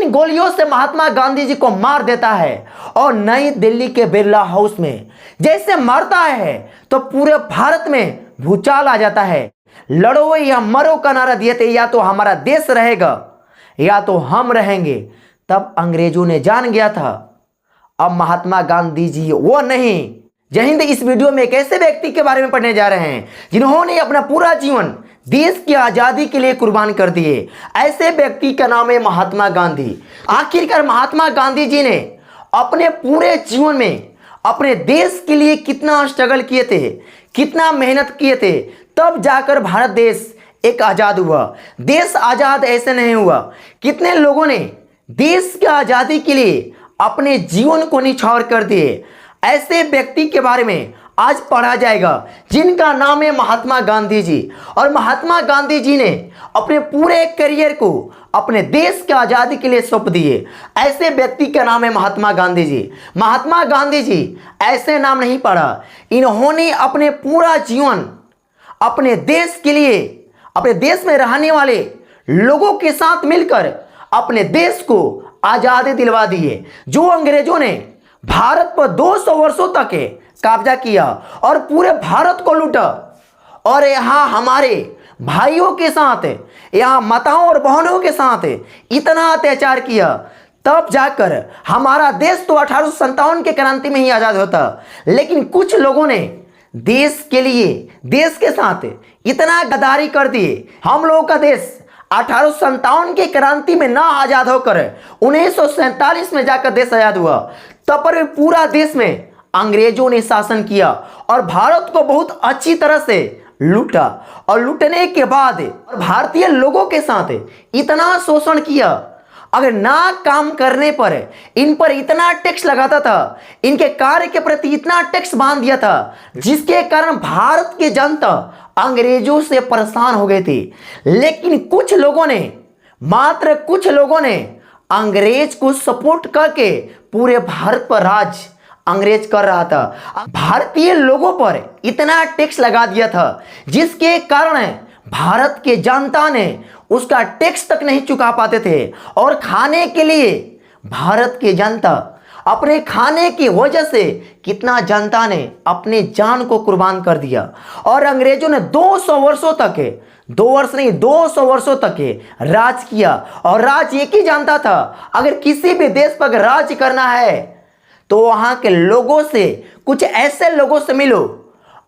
गोलियों से महात्मा गांधी जी को मार देता है और नई दिल्ली के बिरला हाउस में जैसे मारता है तो पूरे भारत में भूचाल आ जाता है। लड़ो या मरो का नारा दिए थे, या तो हमारा देश रहेगा या तो हम रहेंगे। तब अंग्रेजों ने जान गया था अब महात्मा गांधी जी वो नहीं। जय हिंद। इस वीडियो में एक ऐसे व्यक्ति के बारे में पढ़ने जा रहे हैं जिन्होंने अपना पूरा जीवन देश की आजादी के लिए कुर्बान कर दिए। ऐसे व्यक्ति का नाम है महात्मा गांधी। आखिरकार महात्मा गांधी जी ने अपने पूरे जीवन में अपने देश के लिए कितना स्ट्रगल किए थे, कितना मेहनत किए थे, तब जाकर भारत देश एक आजाद हुआ। देश आजाद ऐसे नहीं हुआ। कितने लोगों ने देश की आजादी के लिए अपने जीवन को निछावर कर दिए। ऐसे व्यक्ति के बारे में आज पढ़ा जाएगा जिनका नाम है महात्मा गांधी जी। और महात्मा गांधी जी ने अपने पूरे करियर को अपने देश की आजादी के लिए सौंप दिए। ऐसे व्यक्ति का नाम है महात्मा गांधी जी। महात्मा गांधी जी ऐसे नाम नहीं पड़ा, इन्होंने अपने पूरा जीवन अपने देश के लिए, अपने देश में रहने वाले लोगों के साथ मिलकर अपने देश को आजादी दिलवा दिए। जो अंग्रेजों ने भारत पर 200 वर्षों तक कब्जा किया और पूरे भारत को लूटा, और यहाँ हमारे भाइयों के साथ, यहाँ माताओं और बहनों के साथ इतना अत्याचार किया, तब जाकर हमारा देश तो 1857 के क्रांति में ही आजाद होता। लेकिन कुछ लोगों ने देश के लिए, देश के साथ इतना गद्दारी कर दिए। हम लोगों का देश 1857 के क्रांति में ना आजाद होकर 1947 में जाकर देश आजाद हुआ। तब पर पूरा देश में अंग्रेजों ने शासन किया और भारत को बहुत अच्छी तरह से लूटा, और लूटने के बाद भारतीय लोगों के साथ इतना शोषण किया। अगर ना काम करने पर इन पर इतना टैक्स लगाता था, इनके कार्य के प्रति इतना टैक्स बांध दिया था, जिसके कारण भारत की जनता अंग्रेजों से परेशान हो गई थी। लेकिन कुछ लोगों ने, मात्र कुछ लोगों ने अंग्रेज को सपोर्ट करके पूरे भारत पर राज अंग्रेज कर रहा था। भारतीय लोगों पर इतना टैक्स लगा दिया था जिसके कारण भारत के जनता ने उसका टैक्स तक नहीं चुका पाते थे। और खाने के लिए भारत की जनता, अपने खाने की वजह से कितना जनता ने अपने जान को कुर्बान कर दिया। और अंग्रेजों ने 200 वर्षों तक, 2 वर्ष नहीं 200 वर्षों तक राज किया। और राज एक ही जानता था, अगर किसी भी देश पर राज करना है तो वहां के लोगों से, कुछ ऐसे लोगों से मिलो।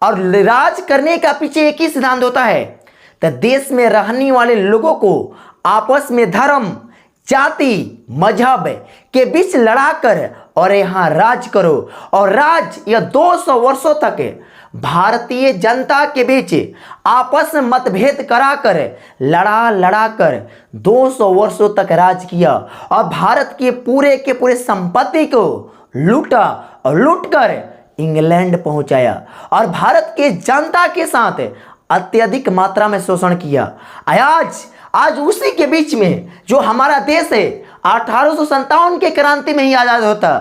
और राज करने का पीछे एक ही सिद्धांत होता है, तो देश में रहने वाले लोगों को आपस में धर्म, जाति, मजहब के बीच लड़ाकर और यहाँ राज करो। और राज यह 200 वर्षों तक भारतीय जनता के बीच आपस में मतभेद कराकर, लड़ाकर 200 वर्षों तक राज किया और भारत के पूरे संपत्ति को लूटा और लूटकर इंग्लैंड पहुंचाया और भारत के जनता के साथ अत्यधिक मात्रा में शोषण किया। आज उसी के बीच में जो हमारा देश है 1857 के क्रांति में ही आजाद होता।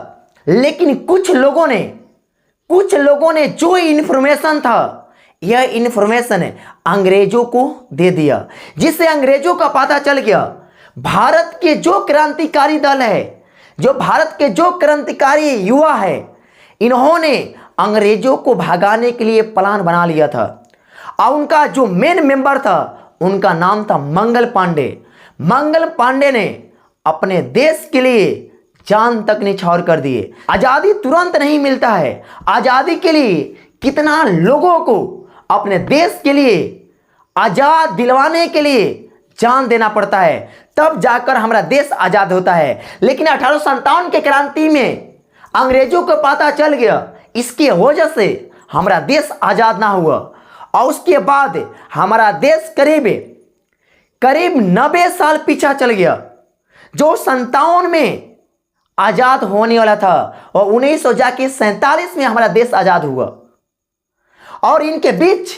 लेकिन कुछ लोगों ने जो इंफॉर्मेशन था, यह इंफॉर्मेशन अंग्रेजों को दे दिया, जिससे अंग्रेजों का पता चल गया भारत के जो क्रांतिकारी दल है, जो भारत के जो क्रांतिकारी युवा है, इन्होंने अंग्रेजों को भगाने के लिए प्लान बना लिया था। और उनका जो मेन मेंबर था, उनका नाम था मंगल पांडे। मंगल पांडे ने अपने देश के लिए जान तक निछावर कर दिए। आजादी तुरंत नहीं मिलता है। आजादी के लिए कितना लोगों को अपने देश के लिए आजाद दिलवाने के लिए जान देना पड़ता है, तब जाकर हमारा देश आजाद होता है। लेकिन 1857 के क्रांति में अंग्रेजों को पता चल गया, इसकी वजह से हमारा देश आजाद ना हुआ। और उसके बाद हमारा देश करीब 90 साल पीछा चल गया। जो 57 में आजाद होने वाला था और 1947 में हमारा देश आजाद हुआ। और इनके बीच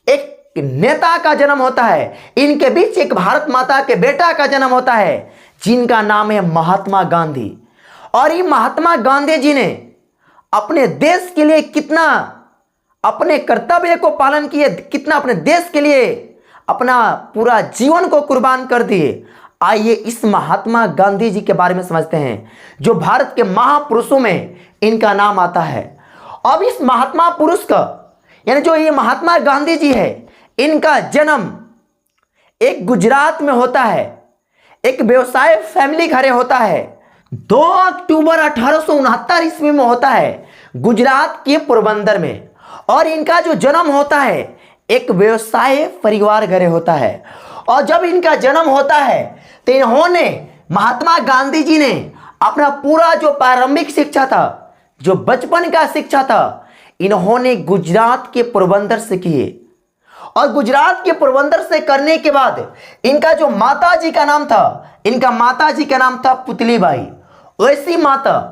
एक नेता का जन्म होता है, इनके बीच एक भारत माता के बेटा का जन्म होता है, जिनका नाम है महात्मा गांधी। और ये महात्मा गांधी जी ने अपने देश के लिए कितना अपने कर्तव्य को पालन किए, कितना अपने देश के लिए अपना पूरा जीवन को कुर्बान कर दिए। आइए इस महात्मा गांधी जी के बारे में समझते हैं, जो भारत के महापुरुषों में इनका नाम आता है। अब इस महात्मा पुरुष का यानी जो ये महात्मा गांधी जी है, इनका जन्म एक गुजरात में होता है, एक व्यवसाय फैमिली घरे होता है। 2 अक्टूबर 1869 ईस्वी में होता है गुजरात के पोरबंदर में। और इनका जो जन्म होता है एक व्यवसाय परिवार घरे होता है। और जब इनका जन्म होता है तो इन्होंने महात्मा गांधी जी ने अपना पूरा जो प्रारंभिक शिक्षा था, जो बचपन का शिक्षा था, इन्होंने गुजरात के पोरबंदर से किए। और गुजरात के पोरबंदर से करने के बाद इनका जो माता जी का नाम था, इनका माता जी का नाम था पुतलीबाई। वैसी माता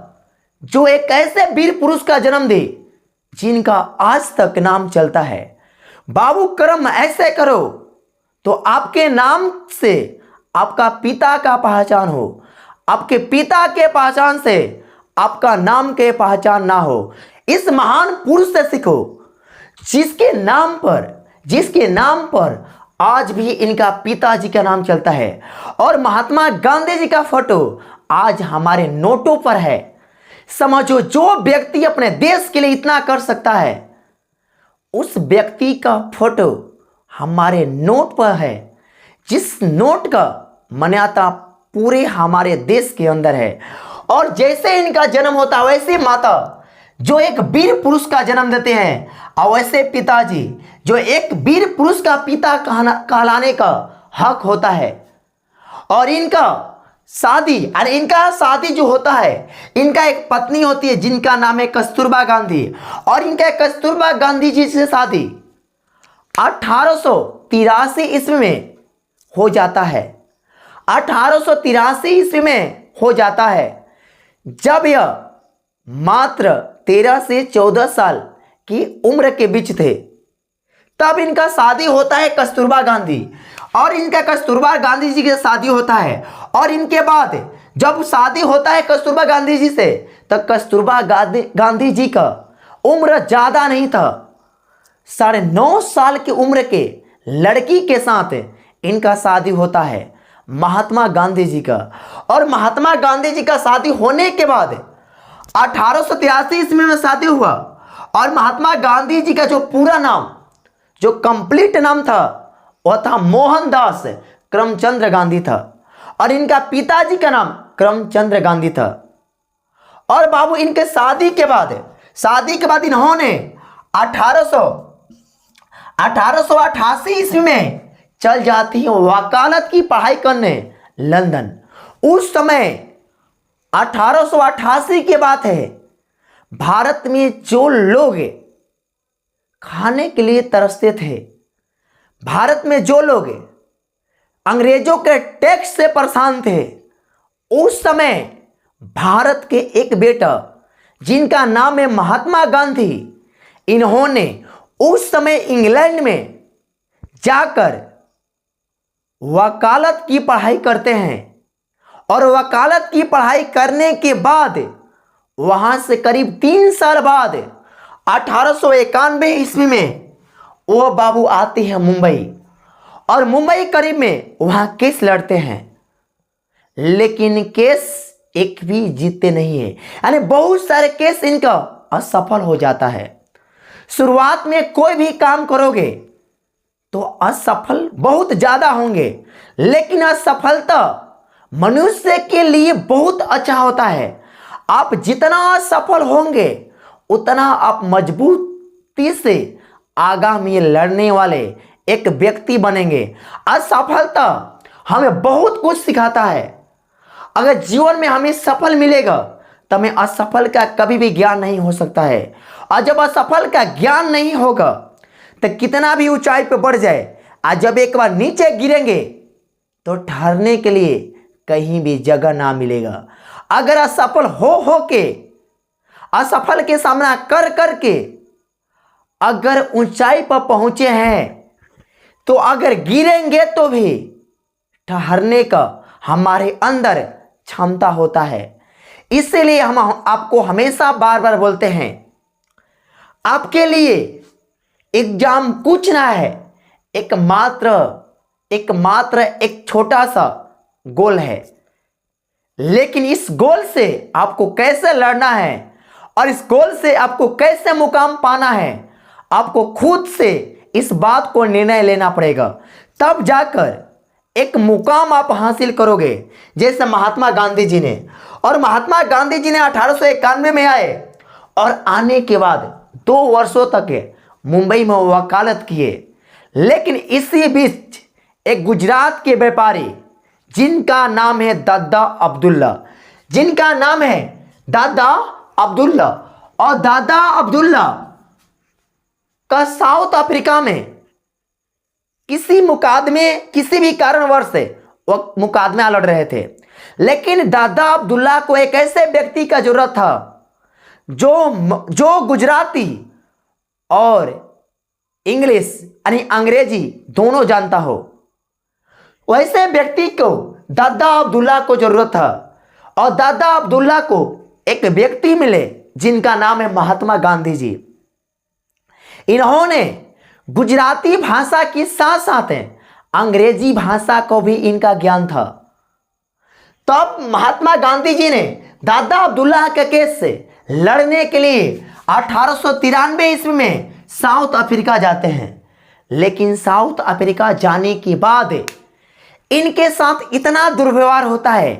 जो एक ऐसे वीर पुरुष का जन्म दे जिनका आज तक नाम चलता है। बाबू कर्म ऐसे करो तो आपके नाम से आपका पिता का पहचान हो, आपके पिता के पहचान से आपका नाम के पहचान ना हो। इस महान पुरुष से सीखो जिसके नाम पर आज भी इनका पिताजी का नाम चलता है। और महात्मा गांधी जी का फोटो आज हमारे नोटों पर है। समझो, जो व्यक्ति अपने देश के लिए इतना कर सकता है, उस व्यक्ति का फोटो हमारे नोट पर है, जिस नोट का मान्यता पूरे हमारे देश के अंदर है। और जैसे इनका जन्म होता है वैसे माता जो एक वीर पुरुष का जन्म देते हैं, और वैसे पिताजी जो एक वीर पुरुष का पिता कहलाने का हक होता है। और इनका शादी जो होता है, इनका एक पत्नी होती है जिनका नाम है कस्तूरबा गांधी। और इनका कस्तूरबा गांधी जी से शादी 1883 ईस्वी में हो जाता है। 1883 ईस्वी में हो जाता है, जब यह मात्र 13 से 14 साल की उम्र के बीच थे। तब इनका शादी होता है कस्तूरबा गांधी, और इनका कस्तूरबा गांधी जी के शादी होता है। और इनके बाद जब शादी होता है कस्तूरबा गांधी जी से, तब कस्तूरबा गांधी जी का उम्र ज़्यादा नहीं था। 9.5 साल की उम्र के लड़की के साथ इनका शादी होता है महात्मा गांधी जी का। और महात्मा गांधी जी का शादी होने के बाद 1883 ईस्वी में शादी हुआ। और महात्मा गांधी जी का जो पूरा नाम, जो कंप्लीट नाम था, वह था मोहनदास करमचंद गांधी था। और इनका पिताजी का नाम करमचंद गांधी था। और बाबू इनके शादी के बाद इन्होंने 1888 ईस्वी में चल जाती है वकालत की पढ़ाई करने लंदन। उस समय 1888 की बात है, भारत में जो लोग खाने के लिए तरसते थे, भारत में जो लोग अंग्रेजों के टैक्स से परेशान थे, उस समय भारत के एक बेटा जिनका नाम है महात्मा गांधी, इन्होंने उस समय इंग्लैंड में जाकर वकालत की पढ़ाई करते हैं। और वकालत की पढ़ाई करने के बाद वहां से करीब 3 साल बाद 1891 ईस्वी में वो बाबू आते हैं मुंबई। और मुंबई करीब में वहां केस लड़ते हैं, लेकिन केस एक भी जीतते नहीं है। यानी बहुत सारे केस इनका असफल हो जाता है। शुरुआत में कोई भी काम करोगे तो असफल बहुत ज्यादा होंगे, लेकिन असफलता मनुष्य के लिए बहुत अच्छा होता है। आप जितना सफल होंगे उतना आप मजबूती से आगामी लड़ने वाले एक व्यक्ति बनेंगे। असफलता हमें बहुत कुछ सिखाता है। अगर जीवन में हमें सफल मिलेगा तो हमें असफल का कभी भी ज्ञान नहीं हो सकता है। और जब असफल का ज्ञान नहीं होगा तो कितना भी ऊंचाई पर बढ़ जाए, आज जब एक बार नीचे गिरेंगे तो ठहरने के लिए कहीं भी जगह ना मिलेगा। अगर असफल हो के असफल के सामना कर करके अगर ऊंचाई पर पहुंचे हैं, तो अगर गिरेंगे तो भी ठहरने का हमारे अंदर क्षमता होता है। इसलिए हम आपको हमेशा बार बार बोलते हैं, आपके लिए एग्जाम कुछ ना है, एक मात्र एक छोटा सा गोल है, लेकिन इस गोल से आपको कैसे लड़ना है और इस गोल से आपको कैसे मुकाम पाना है, आपको खुद से इस बात को निर्णय लेना पड़ेगा। तब जाकर एक मुकाम आप हासिल करोगे। जैसे महात्मा गांधी जी ने, और महात्मा गांधी जी ने 1891 में आए और आने के बाद 2 वर्षों तक मुंबई में वकालत किए। लेकिन इसी बीच एक गुजरात के व्यापारी जिनका नाम है दादा अब्दुल्ला, जिनका नाम है दादा अब्दुल्ला, और दादा अब्दुल्ला का साउथ अफ्रीका में किसी मुकादमे, किसी भी कारणवश से वो मुकादमे लड़ रहे थे। लेकिन दादा अब्दुल्ला को एक ऐसे व्यक्ति का जरूरत था जो गुजराती और इंग्लिश यानी अंग्रेजी दोनों जानता हो। वैसे व्यक्ति को दादा अब्दुल्ला को जरूरत था, और दादा अब्दुल्ला को एक व्यक्ति मिले जिनका नाम है महात्मा गांधी जी। इन्होंने गुजराती भाषा के साथ साथ अंग्रेजी भाषा को भी इनका ज्ञान था। तब महात्मा गांधी जी ने दादा अब्दुल्ला के केस से लड़ने के लिए 1893 ईस्वी में साउथ अफ्रीका जाते हैं। लेकिन साउथ अफ्रीका जाने के बाद इनके साथ इतना दुर्व्यवहार होता है,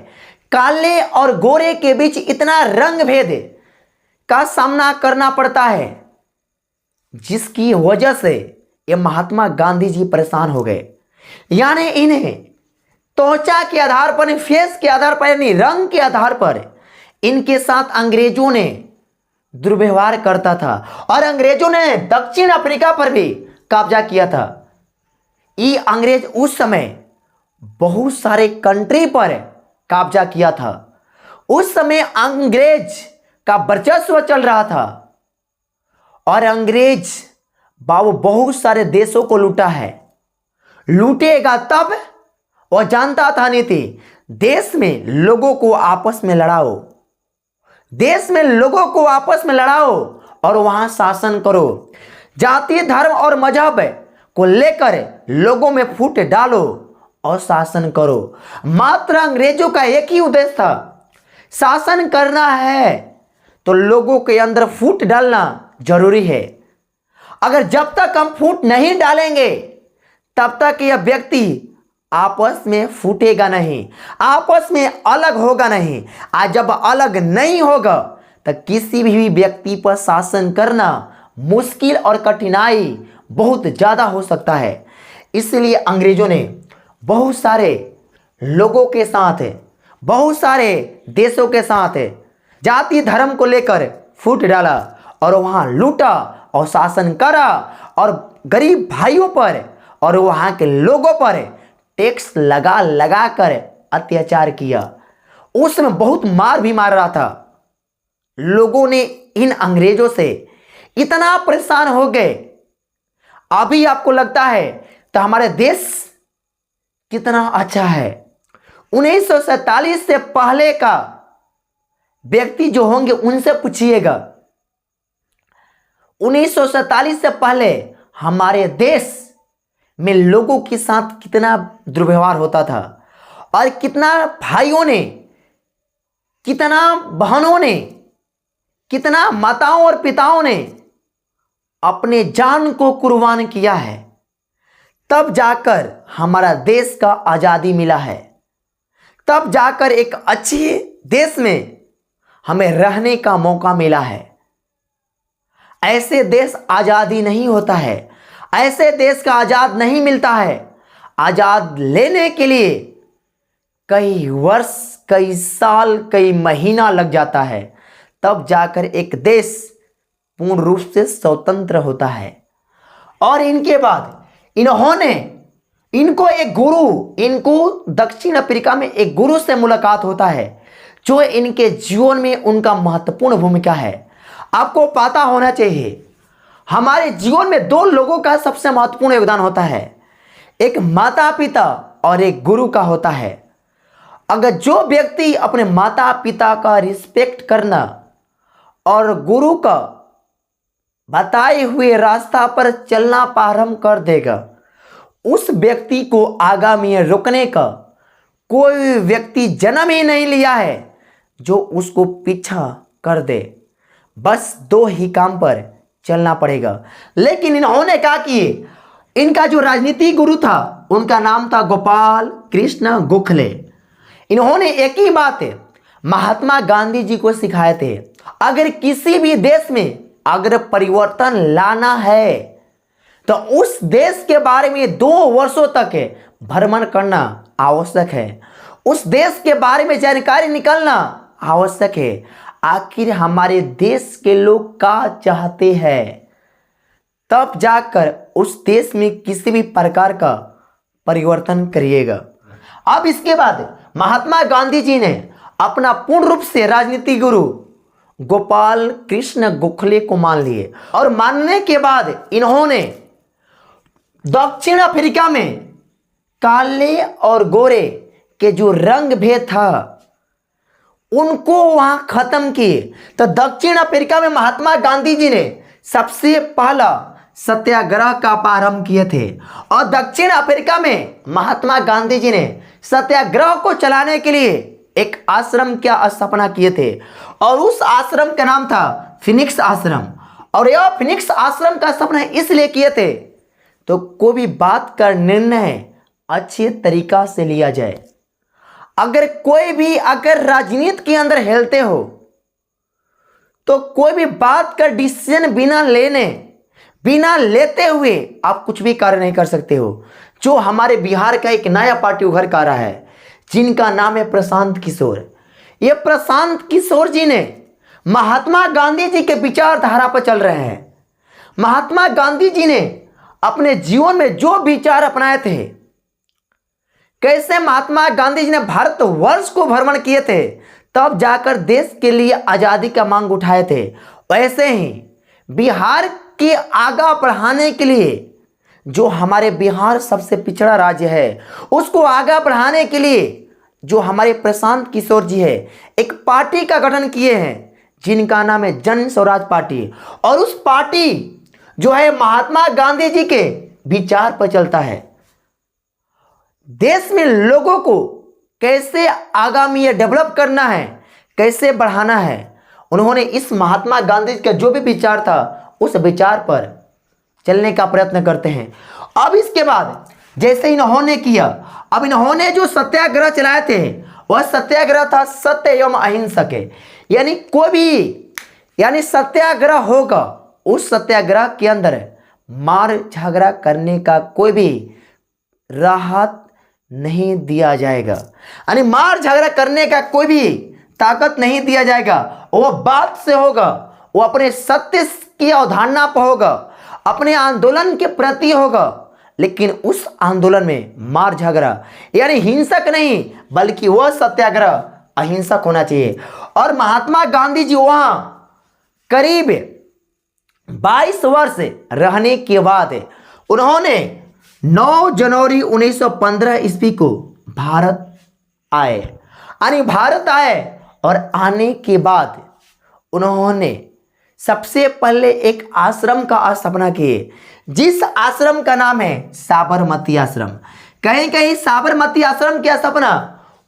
काले और गोरे के बीच इतना रंग भेद का सामना करना पड़ता है, जिसकी वजह से ये महात्मा गांधी जी परेशान हो गए। यानी इन्हें त्वचा के आधार पर, फेस के आधार पर, यानी रंग के आधार पर इनके साथ अंग्रेजों ने दुर्व्यवहार करता था, और अंग्रेजों ने दक्षिण अफ्रीका पर भी कब्जा किया था। ये अंग्रेज उस समय बहुत सारे कंट्री पर कब्जा किया था। उस समय अंग्रेज का वर्चस्व चल रहा था, और अंग्रेज बाबू बहुत सारे देशों को लूटा है। लूटेगा तब वह जानता था नीति, देश में लोगों को आपस में लड़ाओ, देश में लोगों को आपस में लड़ाओ और वहां शासन करो। जाति, धर्म और मजहब को लेकर लोगों में फूट डालो और शासन करो। मात्र अंग्रेजों का एक ही उद्देश्य था, शासन करना है तो लोगों के अंदर फूट डालना जरूरी है। अगर जब तक हम फूट नहीं डालेंगे तब तक यह व्यक्ति आपस में फूटेगा नहीं, आपस में अलग होगा नहीं। आज जब अलग नहीं होगा तो किसी भी व्यक्ति पर शासन करना मुश्किल और कठिनाई बहुत ज़्यादा हो सकता है। इसलिए अंग्रेजों ने बहुत सारे लोगों के साथ, बहुत सारे देशों के साथ जाति धर्म को लेकर फूट डाला और वहाँ लूटा और शासन करा, और गरीब भाइयों पर और वहाँ के लोगों पर टैक्स लगा लगा कर अत्याचार किया। उसमें बहुत मार भी मार रहा था। लोगों ने इन अंग्रेजों से इतना परेशान हो गए। अभी आपको लगता है तो हमारे देश कितना अच्छा है। 1947 से पहले का व्यक्ति जो होंगे उनसे पूछिएगा, 1947 से पहले हमारे देश में लोगों के साथ कितना दुर्व्यवहार होता था, और कितना भाइयों ने, कितना बहनों ने, कितना माताओं और पिताओं ने अपने जान को कुर्बान किया है। तब जाकर हमारा देश का आज़ादी मिला है, तब जाकर एक अच्छे देश में हमें रहने का मौका मिला है। ऐसे देश आज़ादी नहीं होता है, ऐसे देश का आज़ाद नहीं मिलता है। आज़ाद लेने के लिए कई वर्ष, कई साल, कई महीना लग जाता है, तब जाकर एक देश पूर्ण रूप से स्वतंत्र होता है। और इनके बाद इनको एक गुरु, इनको दक्षिण अफ्रीका में एक गुरु से मुलाकात होता है, जो इनके जीवन में उनका महत्वपूर्ण भूमिका है। आपको पता होना चाहिए, हमारे जीवन में 2 लोगों का सबसे महत्वपूर्ण योगदान होता है, एक माता पिता और एक गुरु का होता है। अगर जो व्यक्ति अपने माता पिता का रिस्पेक्ट करना और गुरु का बताए हुए रास्ता पर चलना प्रारंभ कर देगा, उस व्यक्ति को आगामी रोकने का कोई व्यक्ति जन्म ही नहीं लिया है जो उसको पीछा कर दे। बस दो ही काम पर चलना पड़ेगा। लेकिन इन्होंने क्या किए, इनका जो राजनीति गुरु था उनका नाम था गोपाल कृष्ण गोखले। इन्होंने एक ही बात महात्मा गांधी जी को सिखाए थे, अगर किसी भी देश में अगर परिवर्तन लाना है तो उस देश के बारे में 2 वर्षों तक भ्रमण करना आवश्यक है, उस देश के बारे में जानकारी निकालना आवश्यक है। आखिर हमारे देश के लोग क्या चाहते हैं, तब जाकर उस देश में किसी भी प्रकार का परिवर्तन करिएगा। अब इसके बाद महात्मा गांधी जी ने अपना पूर्ण रूप से राजनीतिक गुरु गोपाल कृष्ण गोखले को मान लिए और मानने के बाद इन्होंने दक्षिण अफ्रीका में काले और गोरे के जो रंग भेद था उनको वहां खत्म किए। तो दक्षिण अफ्रीका में महात्मा गांधी जी ने सबसे पहला सत्याग्रह का प्रारंभ किए थे और दक्षिण अफ्रीका में महात्मा गांधी जी ने सत्याग्रह को चलाने के लिए एक आश्रम की स्थापना किए थे और उस आश्रम का नाम था फिनिक्स आश्रम। और यह फिनिक्स आश्रम का स्थापना इसलिए किए थे तो कोई भी बात का निर्णय अच्छे तरीका से लिया जाए। अगर कोई भी अगर राजनीति के अंदर हेलते हो तो कोई भी बात का डिसीजन बिना लेते हुए आप कुछ भी कार्य नहीं कर सकते हो। जो हमारे बिहार का एक नया पार्टी उभर कर रहा है जिनका नाम है प्रशांत किशोर। ये प्रशांत किशोर जी ने महात्मा गांधी जी के विचारधारा पर चल रहे हैं। महात्मा गांधी जी ने अपने जीवन में जो विचार अपनाए थे, कैसे महात्मा गांधी जी ने भारतवर्ष को भ्रमण किए थे तब जाकर देश के लिए आजादी का मांग उठाए थे, वैसे ही बिहार के आगा बढ़ाने के लिए जो हमारे बिहार सबसे पिछड़ा राज्य है उसको आगा बढ़ाने के लिए जो हमारे प्रशांत किशोर जी है एक पार्टी का गठन किए हैं जिनका नाम है जन स्वराज पार्टी। और उस पार्टी जो है महात्मा गांधी जी के विचार पर चलता है। देश में लोगों को कैसे आगामी डेवलप करना है, कैसे बढ़ाना है, उन्होंने इस महात्मा गांधी जी का जो भी विचार था उस विचार पर चलने का प्रयत्न करते हैं। अब इसके बाद जैसे इन्होंने किया, अब इन्होंने जो सत्याग्रह चलाए थे वह सत्याग्रह था सत्य एवं अहिंसक। यानी कोई भी सत्याग्रह होगा उस सत्याग्रह के अंदर मार झगड़ा करने का कोई भी राहत नहीं दिया जाएगा। यानी मार झगड़ा करने का कोई भी ताकत नहीं दिया जाएगा। वह बात से होगा, वो अपने सत्य की अवधारणा पर होगा, अपने आंदोलन के प्रति होगा, लेकिन उस आंदोलन में मार झगड़ा यानी हिंसक नहीं बल्कि वह सत्याग्रह अहिंसक होना चाहिए। और महात्मा गांधी जी वहां करीब 22 वर्ष रहने के बाद उन्होंने 9 जनवरी 1915 ईस्वी को भारत आए। यानी भारत आए और आने के बाद उन्होंने सबसे पहले एक आश्रम का स्थापना किए जिस आश्रम का नाम है साबरमती आश्रम। कहीं कहीं साबरमती आश्रम की स्थापना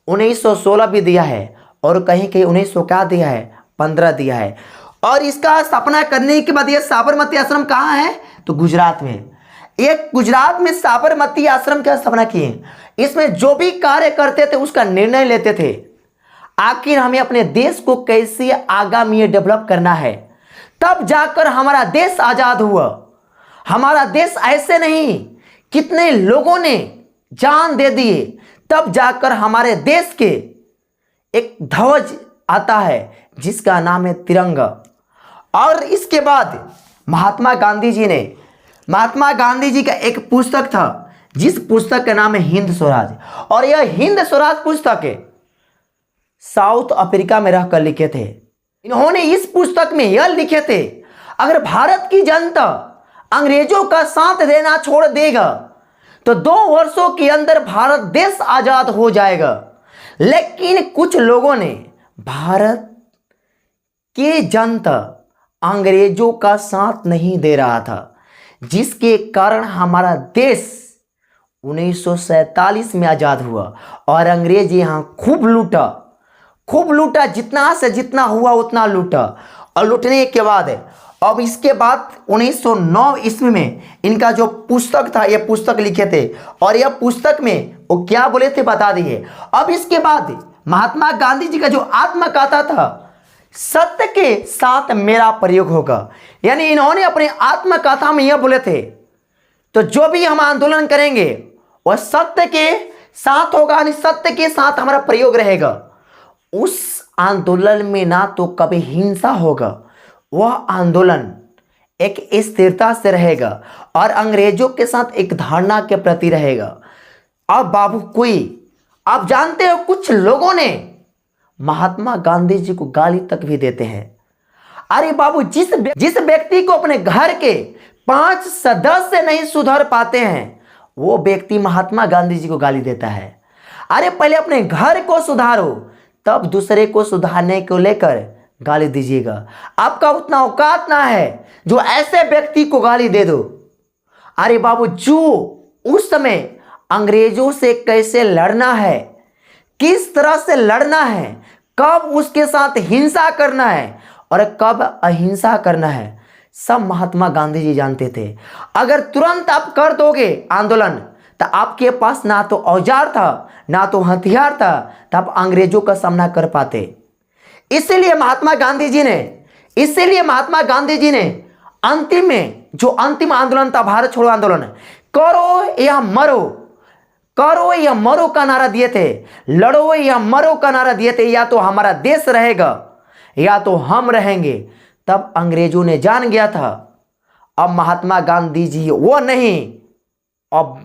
1916 भी दिया है और कहीं कहीं 1900 क्या दिया है 15 दिया है। और इसका स्थापना करने के बाद यह साबरमती आश्रम कहाँ है तो गुजरात में। एक गुजरात में साबरमती आश्रम की स्थापना किए। इसमें जो भी कार्य करते थे उसका निर्णय लेते थे, आखिर हमें अपने देश को कैसे आगामी डेवलप करना है। तब जाकर हमारा देश आजाद हुआ। हमारा देश ऐसे नहीं, कितने लोगों ने जान दे दिए, तब जाकर हमारे देश के एक ध्वज आता है जिसका नाम है तिरंगा। और इसके बाद महात्मा गांधी जी का एक पुस्तक था जिस पुस्तक का नाम है हिंद स्वराज। और यह हिंद स्वराज पुस्तक साउथ अफ्रीका में रहकर लिखे थे। इन्होंने इस पुस्तक में यह लिखे थे, अगर भारत की जनता अंग्रेजों का साथ देना छोड़ देगा तो 2 वर्षों के अंदर भारत देश आजाद हो जाएगा। लेकिन कुछ लोगों ने भारत की जनता अंग्रेजों का साथ नहीं दे रहा था, जिसके कारण हमारा देश 1947 में आज़ाद हुआ और अंग्रेज यहाँ खूब लूटा, जितना से जितना हुआ उतना लूटा। और लूटने के बाद अब इसके बाद 1909 ईस्वी में इनका जो पुस्तक था, ये पुस्तक लिखे थे और यह पुस्तक में वो क्या बोले थे बता दिए। अब इसके बाद महात्मा गांधी जी का जो आत्मकथा था, सत्य के साथ मेरा प्रयोग होगा, यानी इन्होंने अपने आत्मकथा में यह बोले थे तो जो भी हम आंदोलन करेंगे वह सत्य के साथ होगा, यानी सत्य के साथ हमारा प्रयोग रहेगा। उस आंदोलन में ना तो कभी हिंसा होगा, वह आंदोलन एक स्थिरता से रहेगा और अंग्रेजों के साथ एक धारणा के प्रति रहेगा। अब बाबू आप जानते हो कुछ लोगों ने महात्मा गांधी जी को गाली तक भी देते हैं। अरे बाबू, जिस व्यक्ति को अपने घर के 5 सदस्य नहीं सुधर पाते हैं वो व्यक्ति महात्मा गांधी जी को गाली देता है। अरे पहले अपने घर को सुधारो, तब दूसरे को सुधारने को लेकर गाली दीजिएगा। आपका उतना औकात ना है जो ऐसे व्यक्ति को गाली दे दो। अरे बाबू, जो उस समय अंग्रेजों से कैसे लड़ना है, किस तरह से लड़ना है, कब उसके साथ हिंसा करना है और कब अहिंसा करना है, सब महात्मा गांधी जी जानते थे। अगर तुरंत आप कर दोगे आंदोलन तो आपके पास ना तो औजार था ना तो हथियार था, तो आप अंग्रेजों का सामना कर पाते। इसीलिए महात्मा गांधी जी ने अंतिम आंदोलन था, भारत छोड़ो आंदोलन, करो या मरो का नारा दिए थे, लड़ो या मरो का नारा दिए थे। या तो हमारा देश रहेगा या तो हम रहेंगे। तब अंग्रेजों ने जान गया था अब महात्मा गांधी जी वो नहीं, अब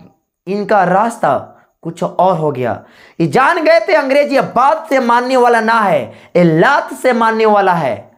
इनका रास्ता कुछ और हो गया। ये जान गए थे अंग्रेज ये बात से मानने वाला ना है, ये लात से मानने वाला है।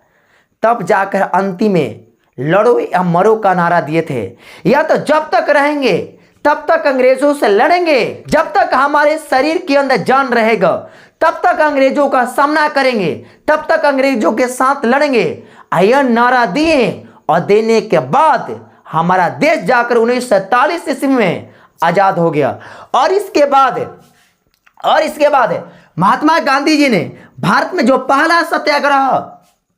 तब जाकर अंतिम में लड़ो या मरो का नारा दिए थे। या तो जब तक रहेंगे तब तक अंग्रेजों से लड़ेंगे, जब तक हमारे शरीर के अंदर जान रहेगा तब तक अंग्रेजों का सामना करेंगे, तब तक अंग्रेजों के साथ लड़ेंगे। यह नारा दिए और देने के बाद हमारा देश जाकर 1947 ईस्वी में आजाद हो गया। और इसके बाद महात्मा गांधी जी ने भारत में जो पहला सत्याग्रह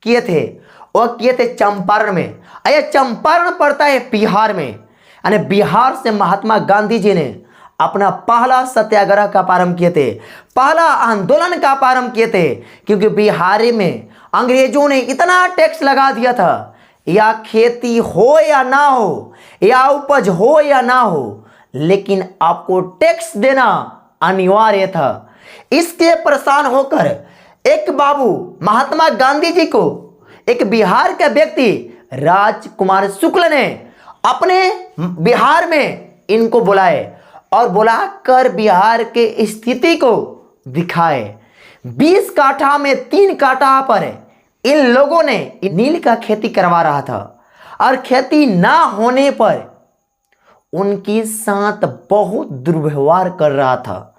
किए थे वो किए थे चंपारण में। यह चंपारण पड़ता है बिहार में, यानी बिहार से महात्मा गांधी जी ने अपना पहला सत्याग्रह का प्रारंभ किए थे, पहला आंदोलन का प्रारंभ किए थे। क्योंकि बिहार में अंग्रेजों ने इतना टैक्स लगा दिया था, या खेती हो या ना हो, या उपज हो या ना हो, लेकिन आपको टैक्स देना अनिवार्य था। इसके परेशान होकर एक बाबू महात्मा गांधी जी को एक बिहार का व्यक्ति राजकुमार शुक्ल ने अपने बिहार में इनको बुलाए और बुलाकर बिहार के स्थिति को दिखाए। 20 काठा में 3 काठा पर इन लोगों ने नील का खेती करवा रहा था और खेती ना होने पर उनके साथ बहुत दुर्व्यवहार कर रहा था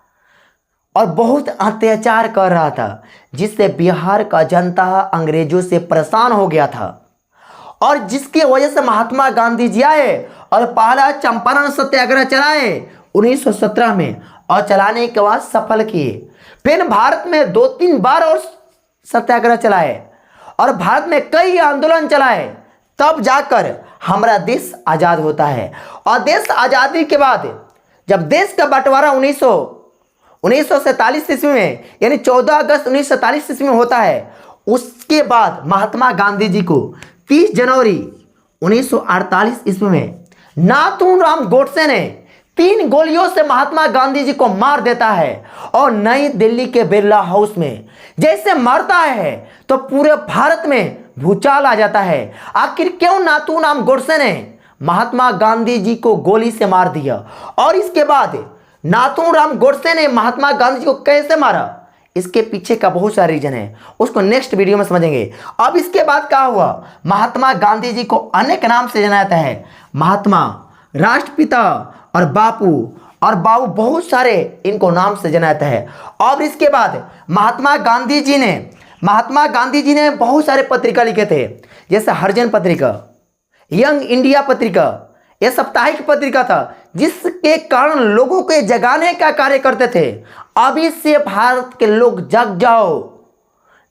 और बहुत अत्याचार कर रहा था, जिससे बिहार का जनता अंग्रेजों से परेशान हो गया था। और जिसकी वजह से महात्मा गांधी जी आए और पहला चंपारण सत्याग्रह चलाए 1917 में, और चलाने के बाद सफल किए। फिर भारत में 2-3 बार और सत्याग्रह चलाए और भारत में कई आंदोलन चलाए, तब जाकर हमारा देश आज़ाद होता है। और देश आज़ादी के बाद जब देश का बंटवारा 1947 ईस्वी में, यानी 14 अगस्त 1947 ईस्वी में होता है, उसके बाद महात्मा गांधी जी को 30 जनवरी 1948 ईस्वी में नाथूराम गोडसे ने 3 गोलियों से महात्मा गांधी जी को मार देता है। और नई दिल्ली के बिरला हाउस में जैसे मरता है तो पूरे भारत में भूचाल आ जाता है। आखिर क्यों नाथूराम गोडसे ने महात्मा गांधी जी को गोली से मार दिया, और इसके बाद नाथूराम गोडसे ने महात्मा गांधी जी को कैसे मारा, इसके पीछे का बहुत सारा रीजन है, उसको नेक्स्ट वीडियो में समझेंगे। अब इसके बाद क्या हुआ, महात्मा गांधी जी को अनेक नाम से जाना जाता है, महात्मा, राष्ट्रपिता और बापू बहुत सारे इनको नाम से जाना जाता है। और इसके बाद महात्मा गांधी जी ने बहुत सारे पत्रिका लिखे थे, जैसे हरिजन पत्रिका, यंग इंडिया पत्रिका, यह साप्ताहिक पत्रिका था जिसके कारण लोगों को जगाने का कार्य करते थे। अभी से भारत के लोग जग जाओ,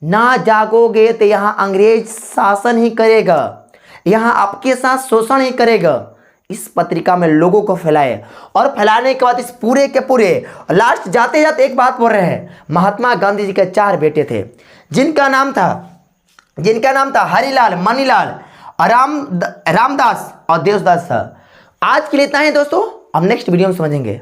ना जागोगे तो यहां अंग्रेज शासन ही करेगा, यहां आपके साथ शोषण ही करेगा। इस पत्रिका में लोगों को फैलाए और फैलाने के बाद इस पूरे के पूरे लास्ट जाते जाते एक बात बोल रहे हैं। महात्मा गांधी जी के 4 बेटे थे जिनका नाम था हरिलाल, मनीलाल, रामदास और देवदास था। आज के लिए इतना ही दोस्तों, हम नेक्स्ट वीडियो में समझेंगे।